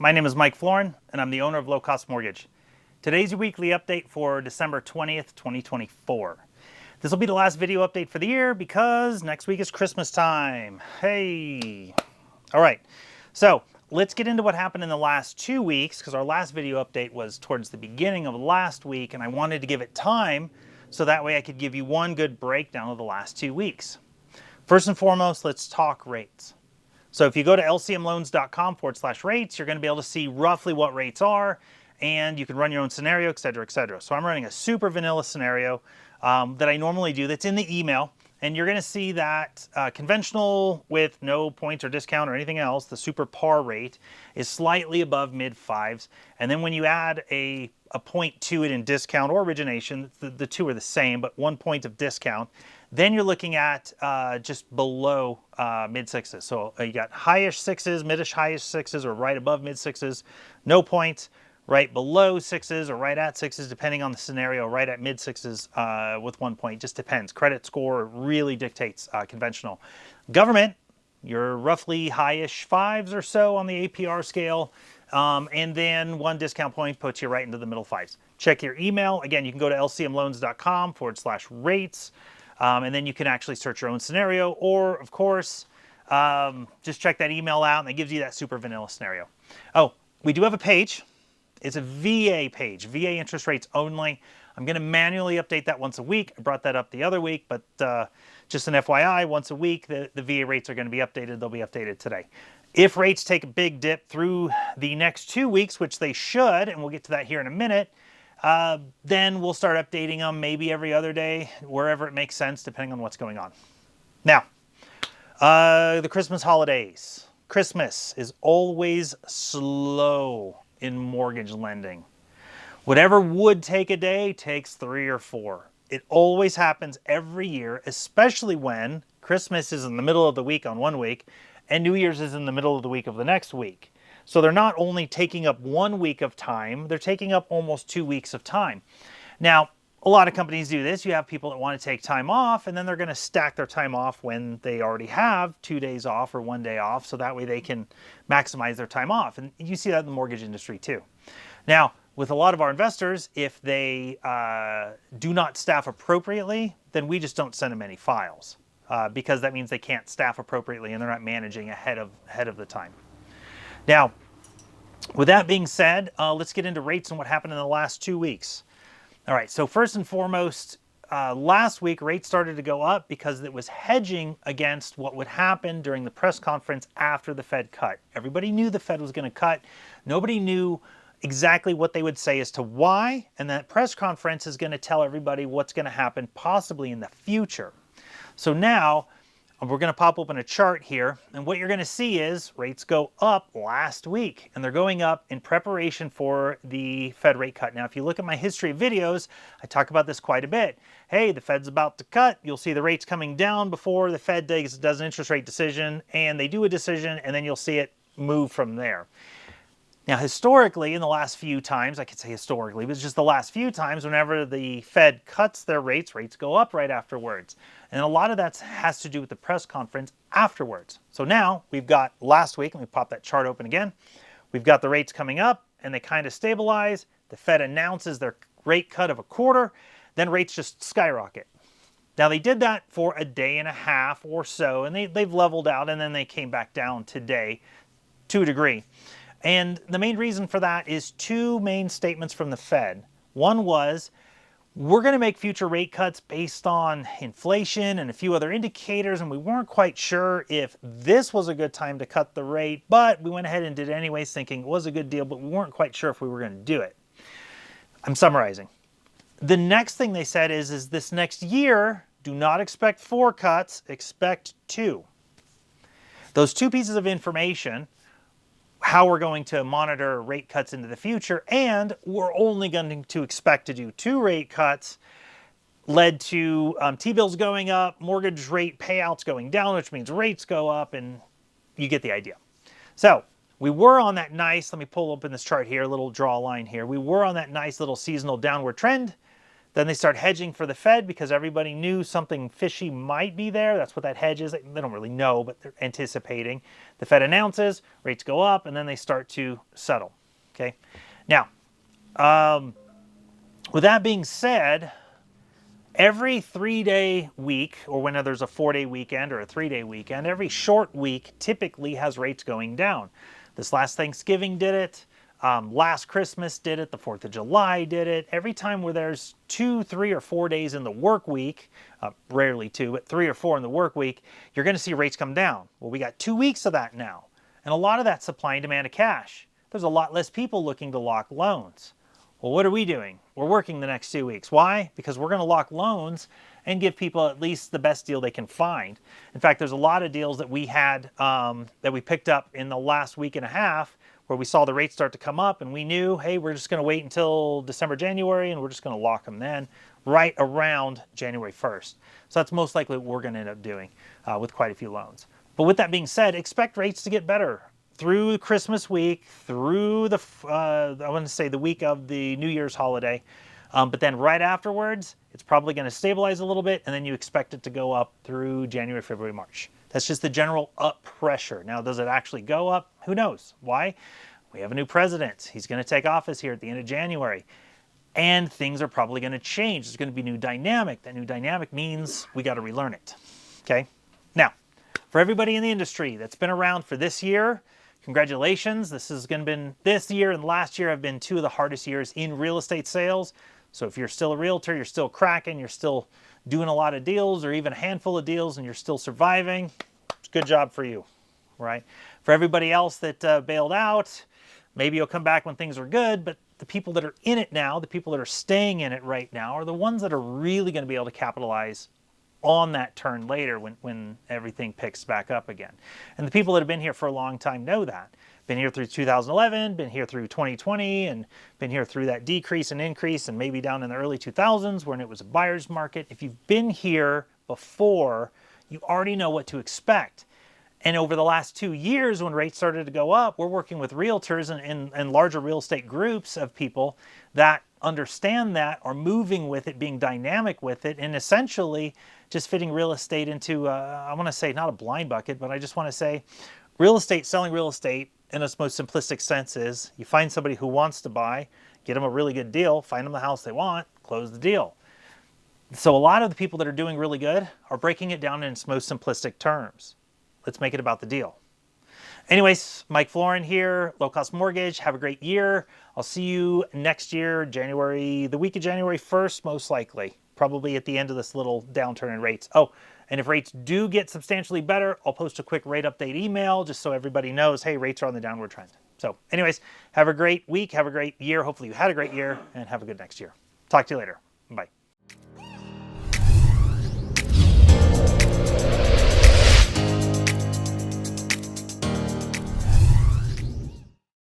My name is Mike Florin, and I'm the owner of Low Cost Mortgage. Today's your weekly update for December 20th, 2024. This will be the last video update for the year because next week is Christmas time. Hey! All right, so let's get into what happened in the last 2 weeks because our last video update was towards the beginning of last week, and I wanted to give it time so that way I could give you one good breakdown of the last 2 weeks. First and foremost, let's talk rates. So if you go to lcmloans.com/rates, you're going to be able to see roughly what rates are, and you can run your own scenario, et cetera, et cetera. So I'm running a super vanilla scenario that I normally do that's in the email, and you're going to see that conventional with no points or discount or anything else, the super par rate is slightly above mid fives, and then when you add a point to it in discount or origination, the two are the same, but 1 point of discount, then you're looking at just below mid sixes. So you got highish sixes, midish highish sixes, or right above mid sixes, no points, right below sixes or right at sixes, depending on the scenario, right at mid sixes with 1 point. Just depends. Credit score really dictates conventional. Government, you're roughly highish fives or so on the APR scale. And then one discount point puts you right into the middle fives. Check your email. Again, you can go to lcmloans.com/rates. And then you can actually search your own scenario, or of course, just check that email out and it gives you that super vanilla scenario. Oh, we do have a page. It's a VA page, VA interest rates only. I'm going to manually update that once a week. I brought that up the other week, but just an FYI, once a week, the VA rates are going to be updated. They'll be updated today. If rates take a big dip through the next 2 weeks, which they should, and we'll get to that here in a minute, then we'll start updating them maybe every other day, wherever it makes sense, depending on what's going on. Now, the Christmas holidays. Christmas is always slow in mortgage lending. Whatever would take a day takes 3 or 4. It always happens every year, especially when Christmas is in the middle of the week on 1 week and New Year's is in the middle of the week of the next week. So they're not only taking up 1 week of time, they're taking up almost 2 weeks of time. Now, a lot of companies do this. You have people that want to take time off, and then they're going to stack their time off when they already have 2 days off or 1 day off, so that way they can maximize their time off. And you see that in the mortgage industry too. Now, with a lot of our investors, if they do not staff appropriately, then we just don't send them any files because that means they can't staff appropriately and they're not managing ahead of the time. Now, with that being said, let's get into rates and what happened in the last 2 weeks. All right, so first and foremost, last week rates started to go up because it was hedging against what would happen during the press conference after the Fed cut. Everybody knew the Fed was going to cut. Nobody knew exactly what they would say as to why, and that press conference is going to tell everybody what's going to happen possibly in the future. So now, we're going to pop open a chart here, and what you're going to see is rates go up last week, and they're going up in preparation for the Fed rate cut. Now, if you look at my history of videos, I talk about this quite a bit. Hey, the Fed's about to cut. You'll see the rates coming down before the Fed does an interest rate decision, and they do a decision, and then you'll see it move from there. Now, historically, in the last few times, I could say historically, but it's just the last few times, whenever the Fed cuts their rates, rates go up right afterwards. And a lot of that has to do with the press conference afterwards. So now we've got last week, and we pop that chart open again. We've got the rates coming up, and they kind of stabilize. The Fed announces their rate cut of a quarter, then rates just skyrocket. Now, they did that for a day and a half or so, and they've leveled out, and then they came back down today to a degree. And the main reason for that is 2 main statements from the Fed. One was, we're going to make future rate cuts based on inflation and a few other indicators, and we weren't quite sure if this was a good time to cut the rate, but we went ahead and did it anyways, thinking it was a good deal, but we weren't quite sure if we were going to do it. I'm summarizing. The next thing they said is this next year, do not expect 4 cuts, expect 2. Those 2 pieces of information, how we're going to monitor rate cuts into the future, and we're only going to expect to do 2 rate cuts, led to T-bills going up, mortgage rate payouts going down, which means rates go up, and you get the idea. So we were on that nice, let me pull open this chart here, a little draw line here. We were on that nice little seasonal downward trend. Then they start hedging for the Fed because everybody knew something fishy might be there. That's what that hedge is. They don't really know, but they're anticipating. The Fed announces, rates go up, and then they start to settle. Okay. Now, with that being said, every 3-day week, or when there's a 4-day weekend or a 3-day weekend, every short week typically has rates going down. This last Thanksgiving did it. Last Christmas did it. The 4th of July did it. Every time where there's 2, 3, or 4 days in the work week, rarely 2, but 3 or 4 in the work week, you're going to see rates come down. Well, we got 2 weeks of that now. And a lot of that supply and demand of cash. There's a lot less people looking to lock loans. Well, what are we doing? We're working the next 2 weeks. Why? Because we're going to lock loans and give people at least the best deal they can find. In fact, there's a lot of deals that we had, that we picked up in the last week and a half where we saw the rates start to come up and we knew, hey, we're just going to wait until December, January, and we're just going to lock them then right around January 1st. So that's most likely what we're going to end up doing with quite a few loans. But with that being said, expect rates to get better through Christmas week, through the, I want to say the week of the New Year's holiday. But then right afterwards, it's probably going to stabilize a little bit, and then you expect it to go up through January, February, March. That's just the general up pressure. Now, does it actually go up? Who knows? Why? We have a new president. He's going to take office here at the end of January. And things are probably going to change. There's going to be a new dynamic. That new dynamic means we got to relearn it. Okay? Now, for everybody in the industry that's been around for this year, congratulations. This year and last year have been 2 of the hardest years in real estate sales. So if you're still a realtor, you're still cracking, you're still doing a lot of deals or even a handful of deals and you're still surviving, it's a good job for you, right? For everybody else that bailed out, maybe you'll come back when things are good, but the people that are in it now, the people that are staying in it right now are the ones that are really going to be able to capitalize on that turn later when everything picks back up again. And the people that have been here for a long time know that. Been here through 2011, been here through 2020, and been here through that decrease and increase, and maybe down in the early 2000s when it was a buyer's market. If you've been here before, you already know what to expect. And over the last 2 years when rates started to go up, we're working with realtors and larger real estate groups of people that understand that, are moving with it, being dynamic with it, and essentially just fitting real estate into, I want to say not a blind bucket, but I just want to say real estate, selling real estate in its most simplistic sense is you find somebody who wants to buy, get them a really good deal, find them the house they want, close the deal. So a lot of the people that are doing really good are breaking it down in its most simplistic terms. Let's make it about the deal. Anyways, Mike Florin here, Low Cost Mortgage. Have a great year. I'll see you next year, the week of January 1st, most likely. Probably at the end of this little downturn in rates. Oh, and if rates do get substantially better, I'll post a quick rate update email just so everybody knows, hey, rates are on the downward trend. So anyways, have a great week. Have a great year. Hopefully you had a great year and have a good next year. Talk to you later. Bye.